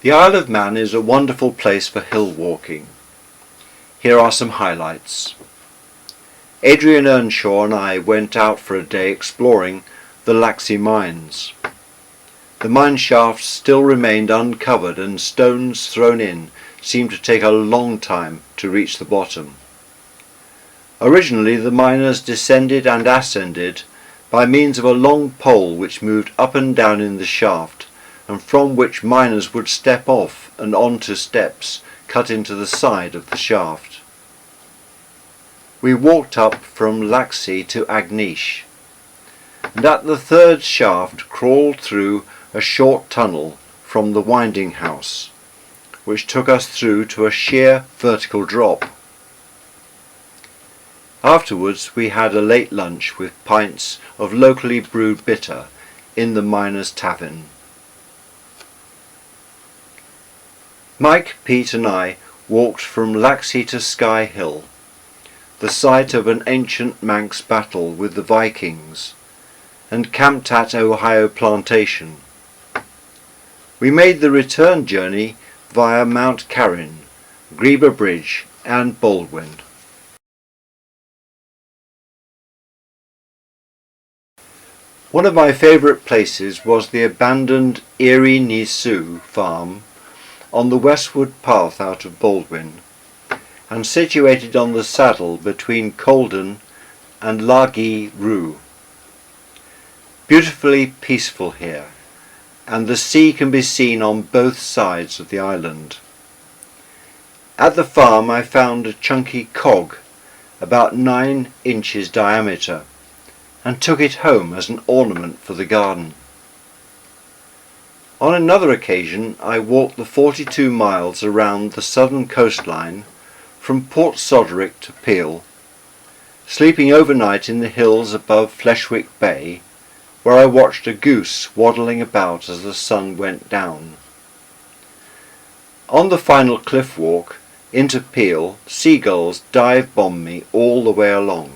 The Isle of Man is a wonderful place for hill walking. Here are some highlights. Adrian Earnshaw and I went out for a day exploring the Laxey mines. The mine shafts still remained uncovered and stones thrown in seemed to take a long time to reach the bottom. Originally the miners descended and ascended by means of a long pole which moved up and down in the shaft, and from which miners would step off and onto steps cut into the side of the shaft. We walked up from Laxey to Agnish, and at the third shaft crawled through a short tunnel from the winding house, which took us through to a sheer vertical drop. Afterwards we had a late lunch with pints of locally brewed bitter in the Miners' Tavern. Mike, Pete and I walked from Laxey to Sky Hill, the site of an ancient Manx battle with the Vikings, and camped at Ohio Plantation. We made the return journey via Mount Carrin, Greba Bridge and Baldwin. One of my favourite places was the abandoned Erie Nisu farm on the westward path out of Baldwin, and situated on the saddle between Colden and Lagi Roo. Beautifully peaceful here, and the sea can be seen on both sides of the island. At the farm I found a chunky cog, about 9 inches diameter, and took it home as an ornament for the garden. On another occasion I walked the 42 miles around the southern coastline from Port Soderick to Peel, sleeping overnight in the hills above Fleshwick Bay, where I watched a goose waddling about as the sun went down. On the final cliff walk into Peel, seagulls dive-bombed me all the way along.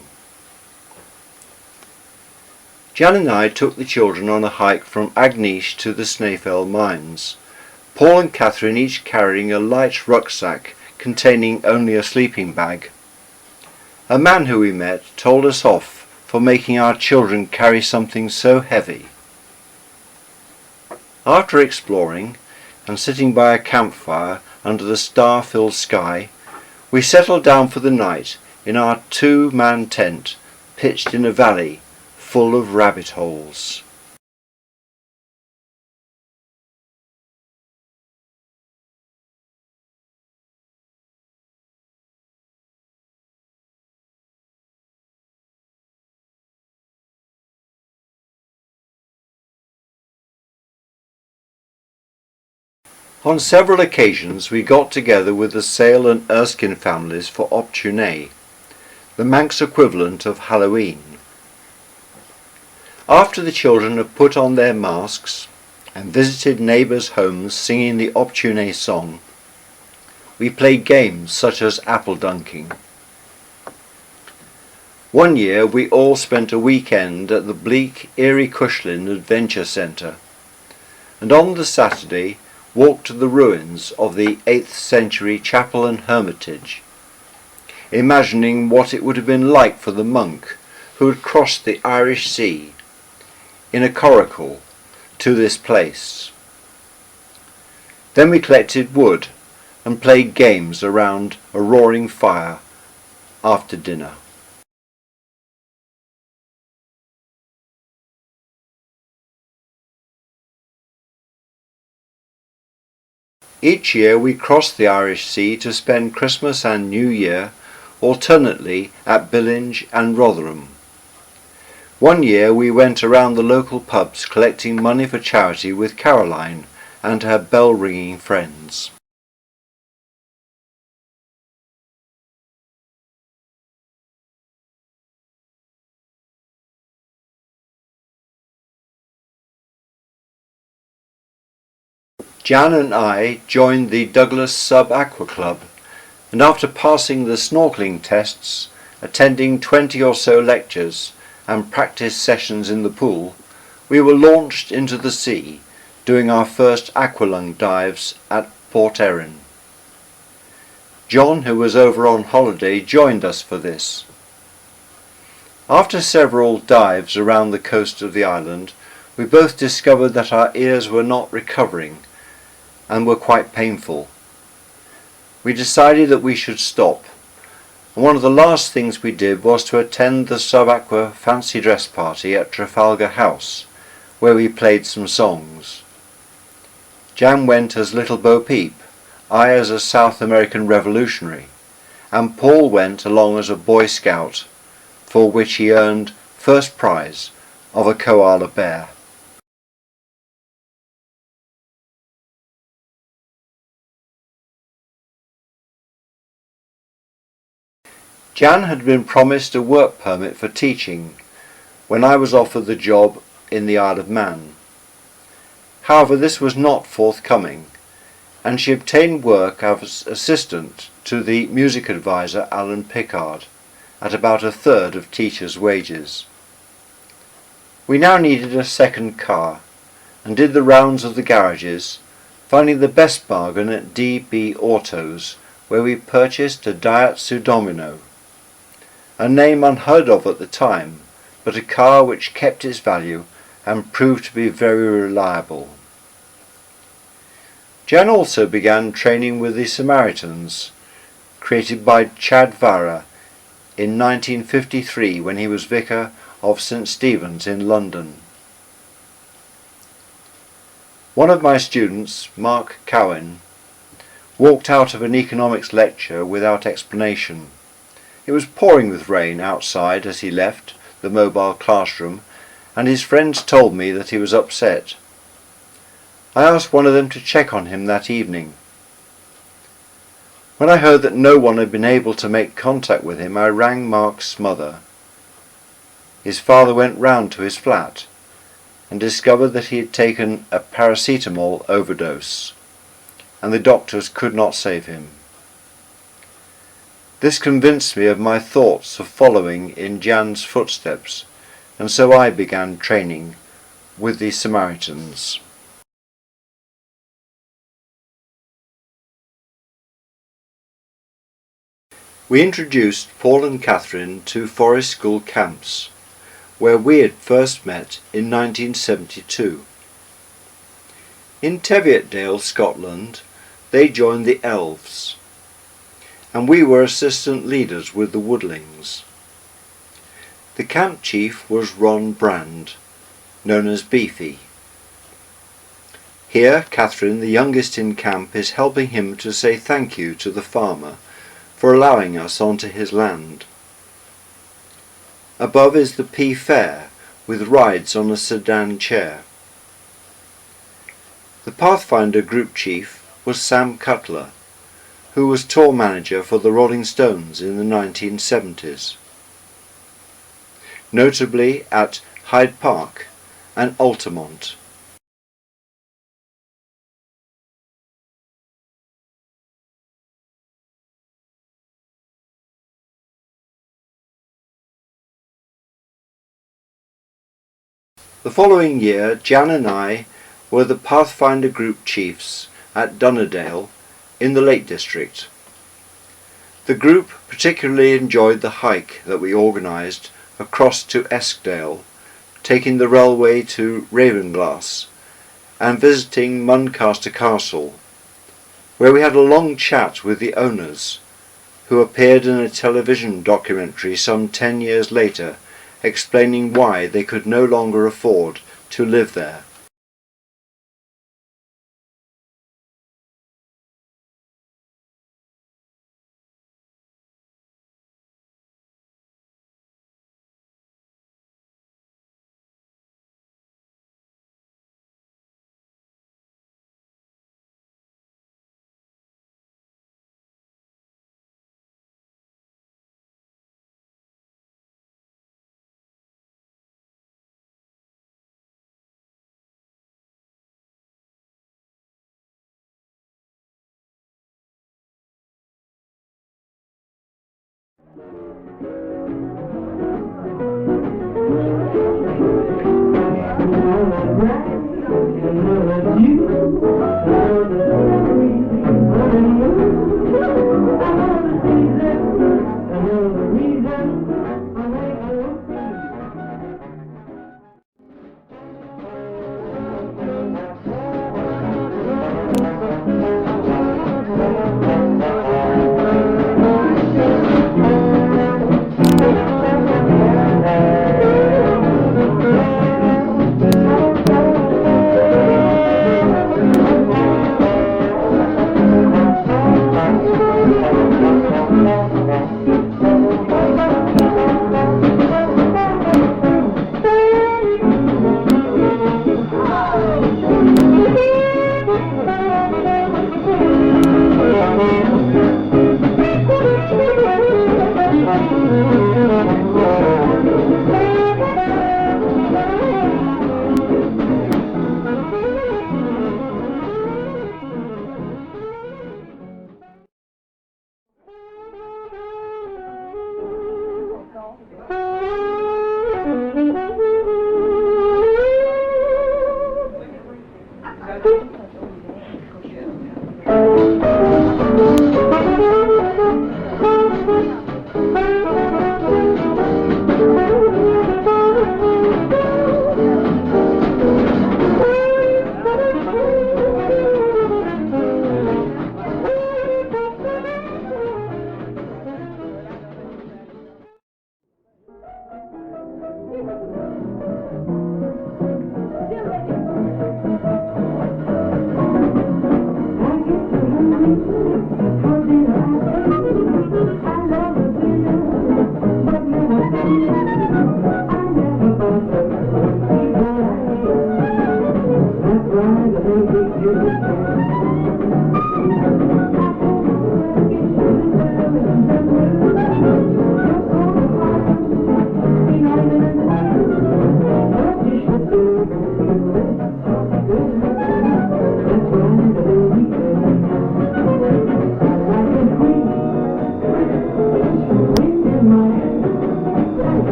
Jan and I took the children on a hike from Agnish to the Snaefell mines, Paul and Catherine each carrying a light rucksack containing only a sleeping bag. A man who we met told us off for making our children carry something so heavy. After exploring and sitting by a campfire under the star-filled sky, we settled down for the night in our 2-man tent pitched in a valley full of rabbit holes. On several occasions we got together with the Sale and Erskine families for Optune, the Manx equivalent of Halloween. After the children had put on their masks and visited neighbours' homes singing the Optune song, we played games such as apple dunking. One year we all spent a weekend at the bleak Erie Cushlin Adventure Centre, and on the Saturday walked to the ruins of the 8th century chapel and hermitage, imagining what it would have been like for the monk who had crossed the Irish Sea in a coracle to this place. Then we collected wood and played games around a roaring fire after dinner. Each year we crossed the Irish Sea to spend Christmas and New Year alternately at Billinge and Rotherham. One year we went around the local pubs collecting money for charity with Caroline and her bell-ringing friends. Jan and I joined the Douglas Sub Aqua Club, and after passing the snorkelling tests, attending 20 or so lectures and practice sessions in the pool, we were launched into the sea doing our first aqualung dives at Port Erin. John, who was over on holiday, joined us for this. After several dives around the coast of the island, we both discovered that our ears were not recovering and were quite painful. We decided that we should stop, and one of the last things we did was to attend the sub-aqua fancy dress party at Trafalgar House, where we played some songs. Jan went as Little Bo Peep, I as a South American revolutionary, and Paul went along as a Boy Scout, for which he earned first prize of a koala bear. Jan had been promised a work permit for teaching when I was offered the job in the Isle of Man. However, this was not forthcoming, and she obtained work as assistant to the music advisor Alan Pickard at about a third of teachers' wages. We now needed a second car and did the rounds of the garages, finding the best bargain at DB Autos, where we purchased a Daihatsu Domino, a name unheard of at the time, but a car which kept its value and proved to be very reliable. Jan also began training with the Samaritans, created by Chad Vara in 1953 when he was vicar of St. Stephen's in London. One of my students, Mark Cowan, walked out of an economics lecture without explanation. It was pouring with rain outside as he left the mobile classroom, and his friends told me that he was upset. I asked one of them to check on him that evening. When I heard that no one had been able to make contact with him, I rang Mark's mother. His father went round to his flat and discovered that he had taken a paracetamol overdose, and the doctors could not save him. This convinced me of my thoughts of following in Jan's footsteps, and so I began training with the Samaritans. We introduced Paul and Catherine to Forest School camps, where we had first met in 1972. In Teviotdale, Scotland, they joined the Elves, and we were assistant leaders with the Woodlings. The camp chief was Ron Brand, known as Beefy. Here, Catherine, the youngest in camp, is helping him to say thank you to the farmer for allowing us onto his land. Above is the Pea Fair, with rides on a sedan chair. The Pathfinder group chief was Sam Cutler, who was tour manager for the Rolling Stones in the 1970s, notably at Hyde Park and Altamont. The following year, Jan and I were the Pathfinder group chiefs at Dunnerdale in the Lake District. The group particularly enjoyed the hike that we organised across to Eskdale, taking the railway to Ravenglass and visiting Muncaster Castle, where we had a long chat with the owners, who appeared in a television documentary some 10 years later, explaining why they could no longer afford to live there.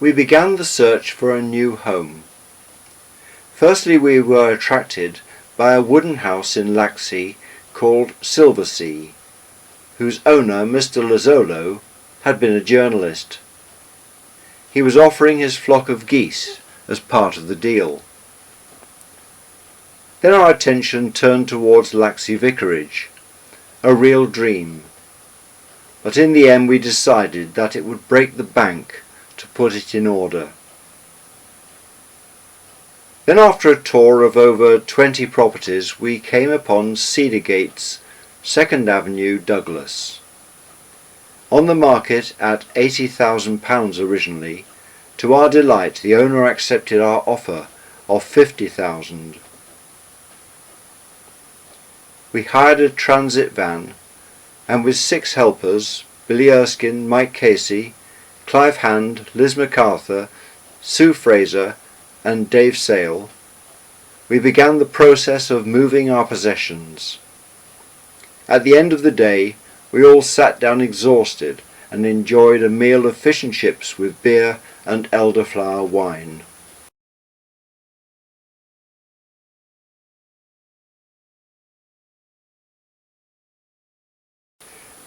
We began the search for a new home. Firstly, we were attracted by a wooden house in Laxey called Silversea, whose owner, Mr. Lazzolo, had been a journalist. He was offering his flock of geese as part of the deal. Then our attention turned towards Laxey Vicarage, a real dream. But in the end we decided that it would break the bank to put it in order. Then after a tour of over 20 properties we came upon Cedargate's 2nd Avenue, Douglas. On the market at £80,000 originally, to our delight the owner accepted our offer of £50,000. We hired a transit van and with 6 helpers, Billy Erskine, Mike Casey, Clive Hand, Liz MacArthur, Sue Fraser and Dave Sale, we began the process of moving our possessions. At the end of the day, we all sat down exhausted and enjoyed a meal of fish and chips with beer and elderflower wine.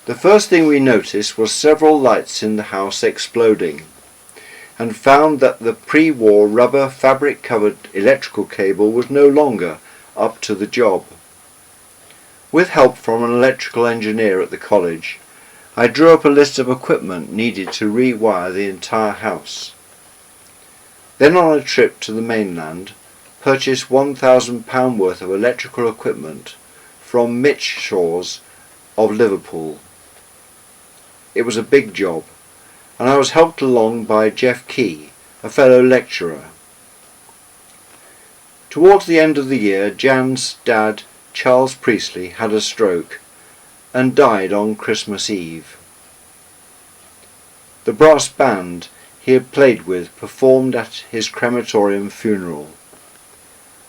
The first thing we noticed was several lights in the house exploding, and found that the pre-war rubber fabric-covered electrical cable was no longer up to the job. With help from an electrical engineer at the college, I drew up a list of equipment needed to rewire the entire house. Then on a trip to the mainland, purchased £1,000 worth of electrical equipment from Mitch Shaw's of Liverpool. It was a big job, and I was helped along by Jeff Key, a fellow lecturer. Towards the end of the year, Jan's dad, Charles Priestley, had a stroke and died on Christmas Eve. The brass band he had played with performed at his crematorium funeral.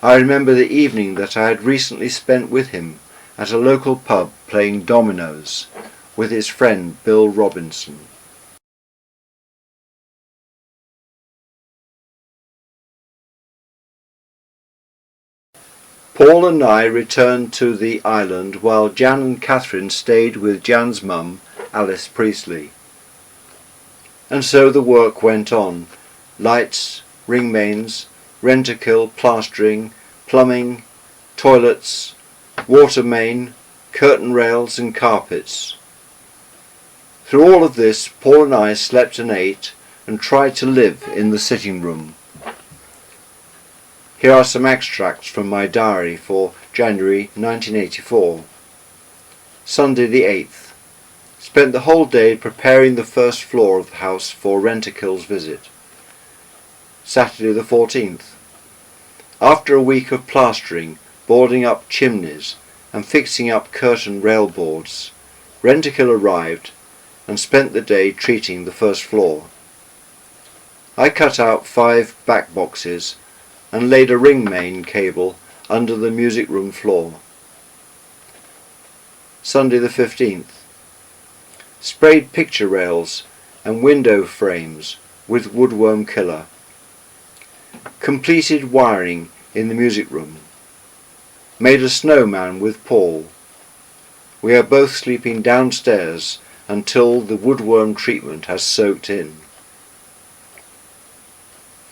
I remember the evening that I had recently spent with him at a local pub playing dominoes with his friend Bill Robinson. Paul and I returned to the island while Jan and Catherine stayed with Jan's mum, Alice Priestley. And so the work went on. Lights, ring mains, rentacle, plastering, plumbing, toilets, water main, curtain rails and carpets. Through all of this, Paul and I slept and ate and tried to live in the sitting room. Here are some extracts from my diary for January 1984. Sunday the 8th. Spent the whole day preparing the first floor of the house for Rentacle's visit. Saturday the 14th. After a week of plastering, boarding up chimneys and fixing up curtain rail boards, Rentacle arrived and spent the day treating the first floor. I cut out 5 back boxes and laid a ring main cable under the music room floor. Sunday the 15th. Sprayed picture rails and window frames with woodworm killer. Completed wiring in the music room. Made a snowman with Paul. We are both sleeping downstairs until the woodworm treatment has soaked in.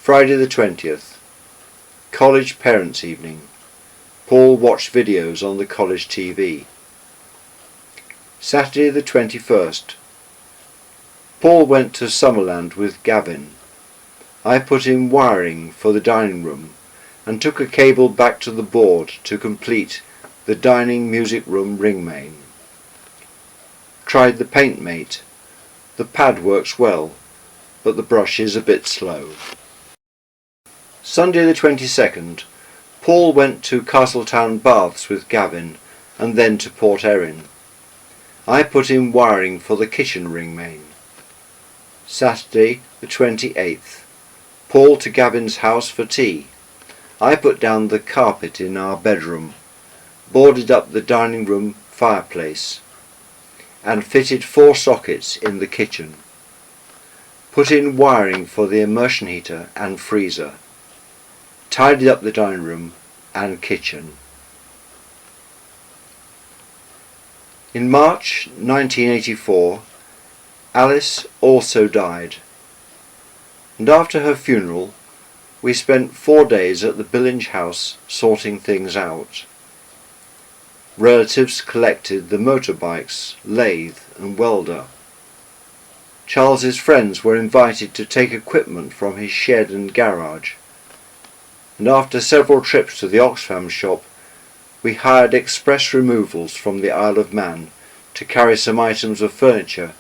Friday the 20th. College Parents' Evening. Paul watched videos on the college TV. Saturday the 21st. Paul went to Summerland with Gavin. I put in wiring for the dining room and took a cable back to the board to complete the dining music room ring main. Tried the paint mate. The pad works well, but the brush is a bit slow. Sunday the 22nd, Paul went to Castletown Baths with Gavin and then to Port Erin. I put in wiring for the kitchen ring main. Saturday the 28th, Paul to Gavin's house for tea. I put down the carpet in our bedroom, boarded up the dining room fireplace and fitted 4 sockets in the kitchen. Put in wiring for the immersion heater and freezer. Tidied up the dining room and kitchen. In March 1984, Alice also died, and after her funeral we spent 4 days at the Billinge house sorting things out. Relatives collected the motorbikes, lathe and welder. Charles's friends were invited to take equipment from his shed and garage, and after several trips to the Oxfam shop we hired express removals from the Isle of Man to carry some items of furniture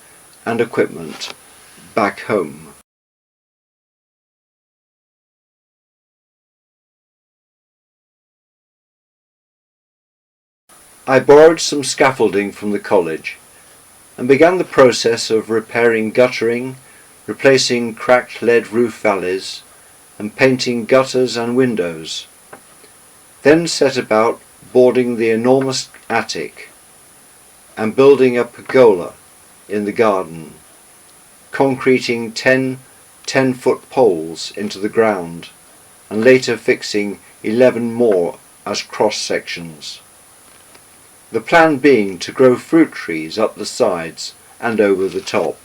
and equipment back home. I borrowed some scaffolding from the college and began the process of repairing guttering, replacing cracked lead roof valleys and painting gutters and windows. then set about boarding the enormous attic and building a pergola in the garden, concreting 10 10-foot poles into the ground and later fixing 11 more as cross sections. The plan being to grow fruit trees up the sides and over the top.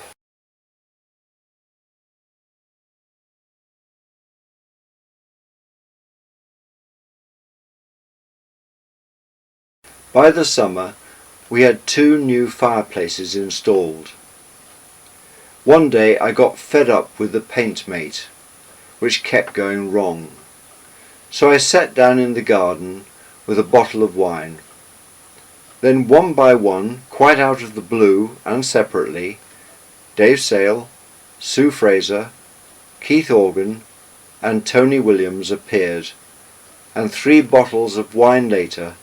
By the summer, we had 2 new fireplaces installed. One day I got fed up with the paint mate, which kept going wrong. So I sat down in the garden with a bottle of wine. Then one by one, quite out of the blue and separately, Dave Sale, Sue Fraser, Keith Organ and Tony Williams appeared, and 3 bottles of wine later,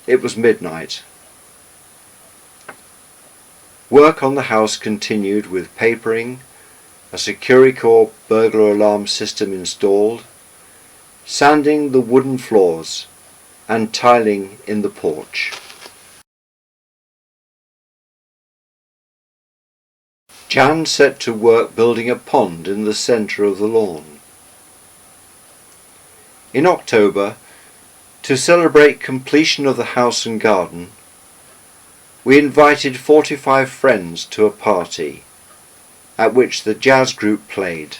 it was midnight. Work on the house continued with papering, a Securicore burglar alarm system installed, sanding the wooden floors and tiling in the porch. Jan set to work building a pond in the centre of the lawn. In October, to celebrate completion of the house and garden, we invited 45 friends to a party, at which the jazz group played.